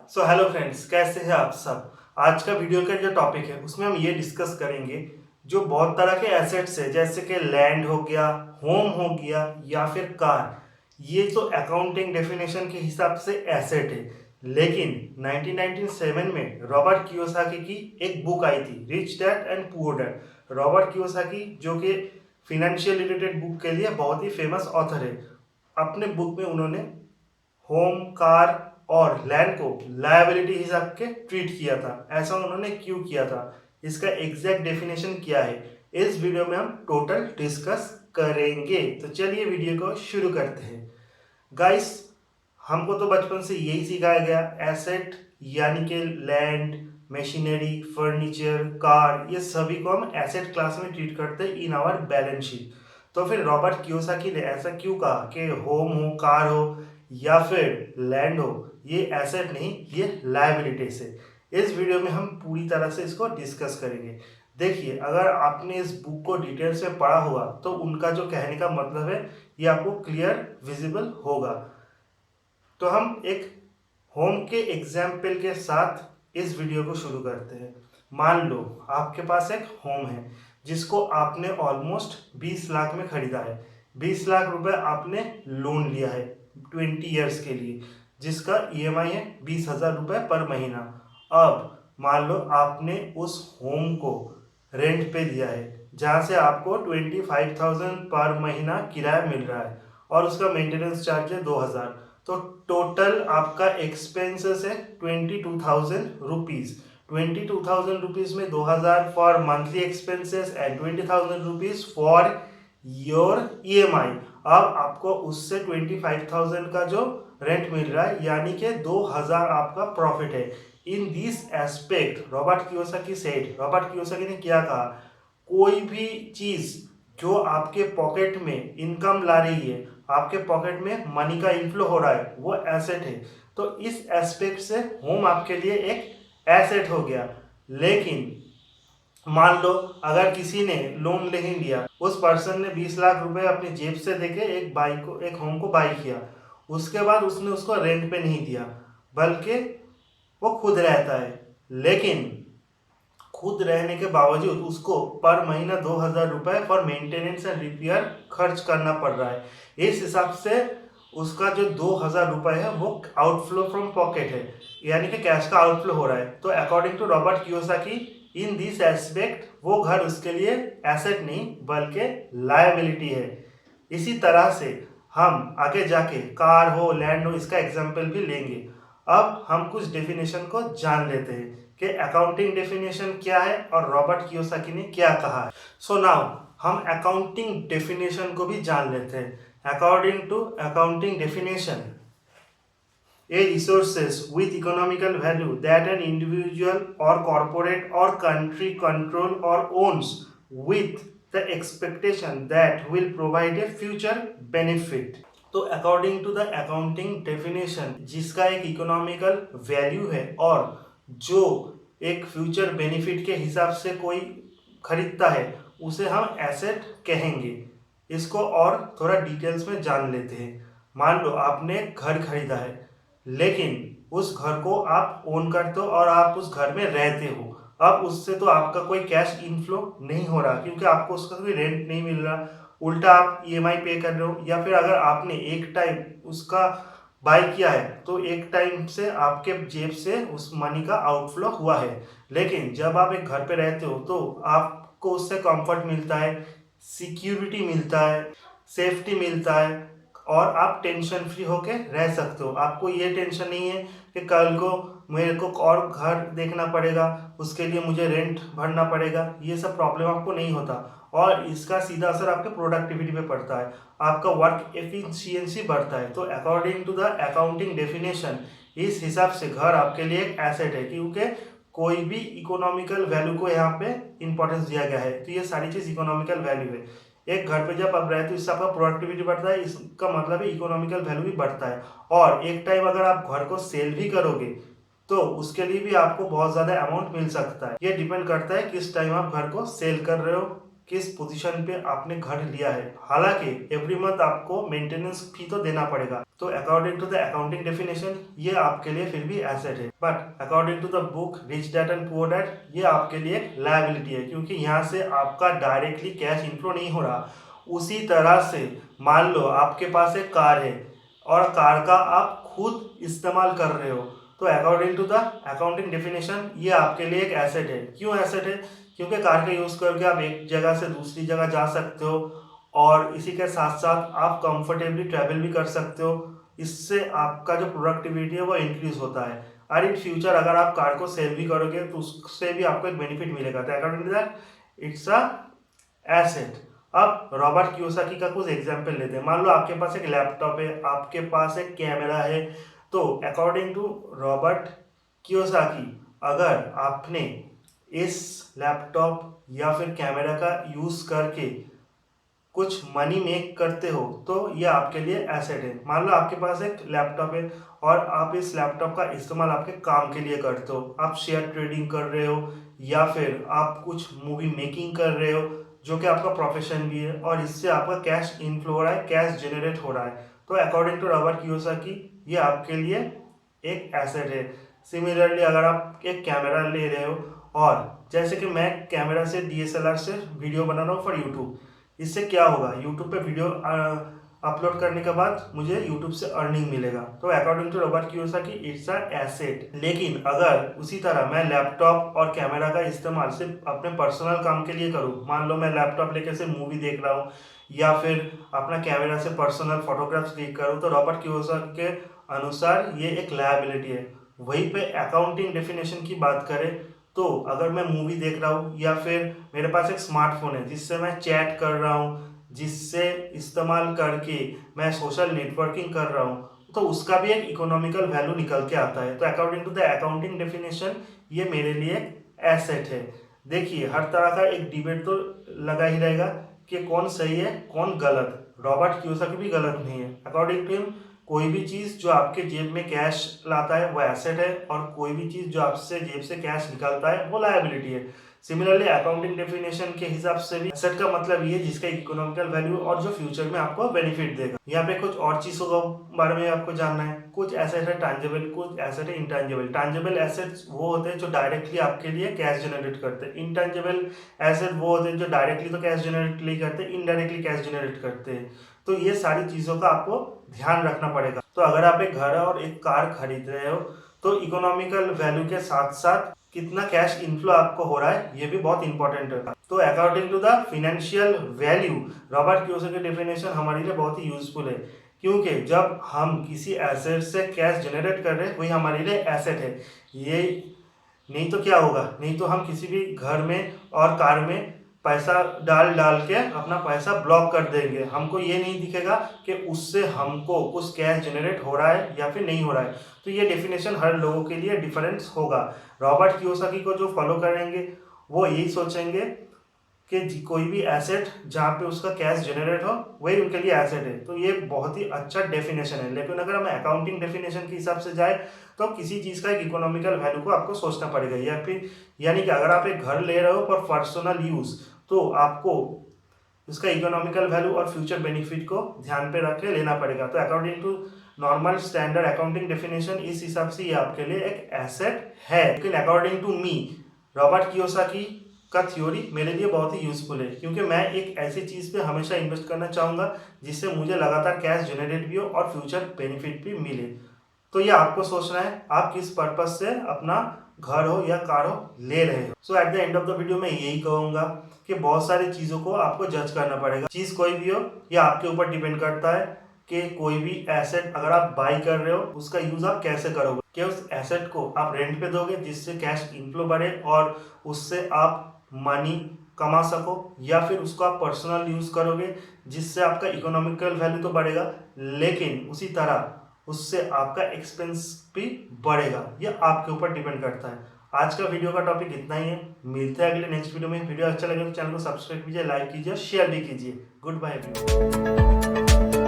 So hello friends, कैसे हैं आप सब। आज का वीडियो का जो टॉपिक है उसमें हम ये डिस्कस करेंगे जो बहुत तरह के एसेट्स है, जैसे कि लैंड हो गया, होम हो गया या फिर कार। ये तो अकाउंटिंग डेफिनेशन के हिसाब से एसेट है, लेकिन 1997 में रॉबर्ट कियोसाकी की एक बुक आई थी, rich Dad and Poor dad. Robert Kiyosaki जो कि फिनेंशियल रिलेटेड बुक के लिए बहुत ही फेमस ऑथर है। अपने बुक में उन्होंने होम, कार और लैंड को लायबिलिटी हिसाब के ट्रीट किया था। ऐसा उन्होंने क्यों किया था, इसका एग्जैक्ट डेफिनेशन क्या है, इस वीडियो में हम टोटल डिस्कस करेंगे। तो चलिए वीडियो को शुरू करते हैं। गाइस, हमको तो बचपन से यही सिखाया गया, एसेट यानी कि लैंड, मशीनरी, फर्नीचर, कार, ये सभी को हम एसेट क्लास में ट्रीट करते हैं इन आवर बैलेंस शीट। तो फिर रॉबर्ट कियोसाकी ने ऐसा क्यों कहा कि होम हो, कार हो या फिर लैंड हो, ये एसेट नहीं, ये लायबिलिटीज है। इस वीडियो में हम पूरी तरह से इसको डिस्कस करेंगे। देखिए, अगर आपने इस बुक को डिटेल्स में पढ़ा होगा तो उनका जो कहने का मतलब है ये आपको क्लियर विजिबल होगा। तो हम एक होम के एग्जाम्पल के साथ इस वीडियो को शुरू करते हैं। मान लो आपके पास एक होम है जिसको आपने ऑलमोस्ट 20 लाख में खरीदा है। 20 लाख रुपए आपने लोन लिया है 20 ईयर्स के लिए, जिसका ईएमआई है 20,000 रुपये पर महीना। अब मान लो आपने उस होम को रेंट पे दिया है, जहाँ से आपको 25,000 पर महीना किराया मिल रहा है और उसका मेंटेनेंस चार्ज है 2,000। तो टोटल आपका एक्सपेंसेस है 22,000 रुपीज। 22,000 रुपीज में 2,000 for monthly expenses and 20,000 rupees for your EMI. अब आपको उससे 25,000 का जो रेंट मिल रहा है, यानी कि 2,000 आपका प्रॉफिट है। इन this aspect Robert Kiyosaki said, Robert Kiyosaki ने क्या कहा, कोई भी चीज जो आपके पॉकेट में इनकम ला रही है, आपके पॉकेट में मनी का इनफ्लो हो रहा है, वो एसेट है। तो इस एस्पेक्ट से होम आपके लिए एक एसेट हो गया। लेकिन मान लो अगर किसी ने लोन नहीं लिया, उस पर्सन ने 20 लाख रुपए अपनी जेब से देके एक बाइक को, एक होम को बाई किया, उसके बाद उसने उसको रेंट पे नहीं दिया, बल्कि वो खुद रहता है, लेकिन खुद रहने के बावजूद उसको पर महीना 2,000 रुपये फॉर मेंटेनेंस एंड रिपेयर खर्च करना पड़ रहा है। इस हिसाब से उसका जो 2,000 रुपये है वो आउटफ्लो फ्रॉम पॉकेट है, यानी कि कैश का आउटफ्लो हो रहा है। तो according to Robert Kiyosaki, in this aspect वो घर उसके लिए एसेट नहीं बल्कि लायबिलिटी है। इसी तरह से हम आगे जाके कार हो, लैंड हो, इसका एग्जाम्पल भी लेंगे। अब हम कुछ डेफिनेशन को जान लेते हैं कि अकाउंटिंग डेफिनेशन क्या है और रॉबर्ट कियोसाकी ने क्या कहा है। सो नाउ हम अकाउंटिंग डेफिनेशन को भी जान लेते हैं। According to accounting definition, a resources with economical value that an individual or corporate or country control or owns with the expectation that will provide a future benefit। तो according to the accounting definition, जिसका एक economical value है और जो एक future benefit के हिसाब से कोई खरीदता है, उसे हम एसेट कहेंगे। इसको और थोड़ा डिटेल्स में जान लेते हैं। मान लो आपने घर खरीदा है, लेकिन उस घर को आप ओन करते हो और आप उस घर में रहते हो। अब उससे तो आपका कोई कैश इनफ्लो नहीं हो रहा, क्योंकि आपको उसका कोई रेंट नहीं मिल रहा, उल्टा आप ईएमआई पे कर रहे हो। या फिर अगर आपने एक टाइम उसका बाय किया है तो एक टाइम से आपके जेब से उस मनी का आउटफ्लो हुआ है। लेकिन जब आप एक घर पे रहते हो तो आपको उससे कंफर्ट मिलता है, सिक्योरिटी मिलता है, सेफ्टी मिलता है और आप टेंशन फ्री होके रह सकते हो। आपको ये टेंशन नहीं है कि कल को मेरे को और घर देखना पड़ेगा, उसके लिए मुझे रेंट भरना पड़ेगा, ये सब प्रॉब्लम आपको नहीं होता। और इसका सीधा असर आपके प्रोडक्टिविटी पे पड़ता है, आपका वर्क एफिशिएंसी बढ़ता है। तो according to the accounting definition, इस हिसाब से घर आपके लिए एक एसेट है, क्योंकि कोई भी इकोनॉमिकल वैल्यू को यहाँ पे इंपॉर्टेंस दिया गया है। तो ये सारी चीज इकोनॉमिकल वैल्यू है। एक घर पे जब आप रहते हो, इससे आपका प्रोडक्टिविटी बढ़ता है, इसका मतलब है इकोनॉमिकल वैल्यू भी बढ़ता है। और एक टाइम अगर आप घर को सेल भी करोगे तो उसके लिए भी आपको बहुत ज़्यादा अमाउंट मिल सकता है। ये डिपेंड करता है किस टाइम आप घर को सेल कर रहे हो, किस पोजीशन पे आपने घर लिया है। हालांकि एवरी मंथ आपको मेंटेनेंस फी तो देना पड़ेगा। तो according to the accounting definition ये आपके लिए फिर भी एसेट है, but according to the book Rich Dad and Poor Dad ये आपके लिए एक लायबिलिटी है, क्योंकि यहाँ से आपका डायरेक्टली कैश इनफ्लो नहीं हो रहा। उसी तरह से मान लो आपके पास एक कार है और कार का आप खुद इस्तेमाल कर रहे हो, तो according to the accounting definition ये आपके लिए एक एसेट है। क्यों एसेट है? क्योंकि कार का यूज़ करके आप एक जगह से दूसरी जगह जा सकते हो और इसी के साथ साथ आप कंफर्टेबली ट्रैवल भी कर सकते हो। इससे आपका जो प्रोडक्टिविटी है वो इंक्रीज होता है और इन फ्यूचर अगर आप कार को सेल भी करोगे तो उससे भी आपको एक बेनिफिट मिलेगा। तो according to that it's a asset. अब रॉबर्ट कियोसाकी का कुछ एग्जाम्पल लेते हैं। मान लो आपके पास एक लैपटॉप है, आपके पास एक कैमरा है, तो अकॉर्डिंग टू रॉबर्ट कियोसाकी अगर आपने इस लैपटॉप या फिर कैमरा का यूज़ करके कुछ मनी मेक करते हो तो ये आपके लिए एसेट है। मान लो आपके पास एक लैपटॉप है और आप इस लैपटॉप का इस्तेमाल आपके काम के लिए करते हो। आप शेयर ट्रेडिंग कर रहे हो या फिर आप कुछ मूवी मेकिंग कर रहे हो जो कि आपका प्रोफेशन भी है और इससे आपका कैश इनफ्लो हो रहा है, कैश जनरेट हो रहा है। तो अकॉर्डिंग टू रॉबर्ट कियोसाकी ये आपके लिए एक एसेट है। सिमिलरली अगर आप एक कैमरा ले रहे हो और जैसे कि मैं कैमरा से DSLR से वीडियो बना रहा हूँ फॉर यूट्यूब, इससे क्या होगा, यूट्यूब पे वीडियो अपलोड करने के बाद मुझे यूट्यूब से अर्निंग मिलेगा। तो according to Robert Kiyosaki it's a asset. लेकिन अगर उसी तरह मैं लैपटॉप और कैमरा का इस्तेमाल सिर्फ अपने पर्सनल काम के लिए करूँ, मान लो मैं लैपटॉप लेकर सिर्फ मूवी देख रहा हूँ या फिर अपना कैमरा से पर्सनल फोटोग्राफ्स क्लिक करूँ, तो रॉबर्ट कियोसाकी के अनुसार ये एक लायबिलिटी है। वहीं पे अकाउंटिंग डेफिनेशन की बात करें तो अगर मैं मूवी देख रहा हूँ या फिर मेरे पास एक स्मार्टफोन है जिससे मैं चैट कर रहा हूँ, जिससे इस्तेमाल करके मैं सोशल नेटवर्किंग कर रहा हूँ, तो उसका भी एक इकोनॉमिकल वैल्यू निकल के आता है। तो according to the accounting definition ये मेरे लिए एसेट है। देखिए हर तरह का एक डिबेट तो लगा ही रहेगा कि कौन सही है कौन गलत। रॉबर्ट कियोसाकी भी गलत नहीं है। अकॉर्डिंग टू हिम कोई भी चीज़ जो आपके जेब में कैश लाता है वो एसेट है और कोई भी चीज़ जो आपसे जेब से कैश निकालता है वो लायबिलिटी है। सिमिलरली अकाउंटिंग डेफिनेशन के हिसाब से भी एसेट का मतलब ये है जिसका इकोनॉमिकल वैल्यू और जो फ्यूचर में आपको बेनिफिट देगा। यहाँ पे कुछ और चीज़ों के बारे में आपको जानना है। कुछ एसेट है टैंजिबल, कुछ एसेट है इंटैंजिबल। टैंजिबल एसेट्स वो होते हैं जो डायरेक्टली आपके लिए कैश जनरेट करते हैं। इंटैंजिबल एसेट वो होते हैं जो डायरेक्टली तो कैश जनरेट नहीं करते, इनडायरेक्टली कैश जनरेट करते हैं। तो ये सारी चीज़ों का आपको ध्यान रखना पड़ेगा। तो अगर आप एक घर और एक कार खरीद रहे हो तो इकोनॉमिकल वैल्यू के साथ साथ कितना कैश इनफ्लो आपको हो रहा है ये भी बहुत इंपॉर्टेंट है। तो according to the financial value Robert Kiyosaki की डेफिनेशन हमारे लिए बहुत ही यूजफुल है, क्योंकि जब हम किसी एसेट से कैश जनरेट कर रहे हैं वही हमारे लिए एसेट है। ये नहीं तो क्या होगा, नहीं तो हम किसी भी घर में और कार में पैसा डाल डाल के अपना पैसा ब्लॉक कर देंगे। हमको ये नहीं दिखेगा कि उससे हमको कुछ कैश जनरेट हो रहा है या फिर नहीं हो रहा है। तो ये डेफिनेशन हर लोगों के लिए डिफरेंस होगा। रॉबर्ट कियोसाकी को जो फॉलो करेंगे वो यही सोचेंगे कि कोई भी एसेट जहाँ पे उसका कैश जनरेट हो वही उनके लिए एसेट है। तो ये बहुत ही अच्छा डेफिनेशन है। लेकिन अगर हम अकाउंटिंग डेफिनेशन के हिसाब से जाए तो किसी चीज़ का एक इकोनॉमिकल वैल्यू को आपको सोचना पड़ेगा, या फिर यानी कि अगर आप एक घर ले रहे हो फॉर पर्सनल यूज़ तो आपको उसका इकोनॉमिकल वैल्यू और फ्यूचर बेनिफिट को ध्यान पे रख के लेना पड़ेगा। तो according to normal standard accounting definition इस हिसाब से ये आपके लिए एक एसेट है। लेकिन according to me Robert Kiyosaki का थ्योरी मेरे लिए बहुत ही यूजफुल है, क्योंकि मैं एक ऐसी चीज़ पे हमेशा इन्वेस्ट करना चाहूँगा जिससे मुझे लगातार कैश जनरेट भी हो और फ्यूचर बेनिफिट भी मिले। तो ये आपको सोचना है आप किस पर्पज से अपना घर हो या कार हो ले रहे हो। So at the end of the video मैं यही कहूँगा कि बहुत सारी चीज़ों को आपको जज करना पड़ेगा। चीज़ कोई भी हो ये आपके ऊपर डिपेंड करता है कि कोई भी एसेट अगर आप बाई कर रहे हो उसका यूज़ आप कैसे करोगे। कि उस एसेट को आप रेंट पे दोगे जिससे कैश इनफ्लो बढ़े और उससे आप मनी कमा सको, या फिर उसको आप पर्सनल यूज़ करोगे जिससे आपका इकोनॉमिकल वैल्यू तो बढ़ेगा लेकिन उसी तरह उससे आपका एक्सपेंस भी बढ़ेगा। ये आपके ऊपर डिपेंड करता है। आज का वीडियो का टॉपिक इतना ही है। मिलते हैं अगले नेक्स्ट वीडियो में। वीडियो अच्छा लगे तो चैनल को सब्सक्राइब कीजिए, लाइक कीजिए, शेयर भी कीजिए। Good bye everyone.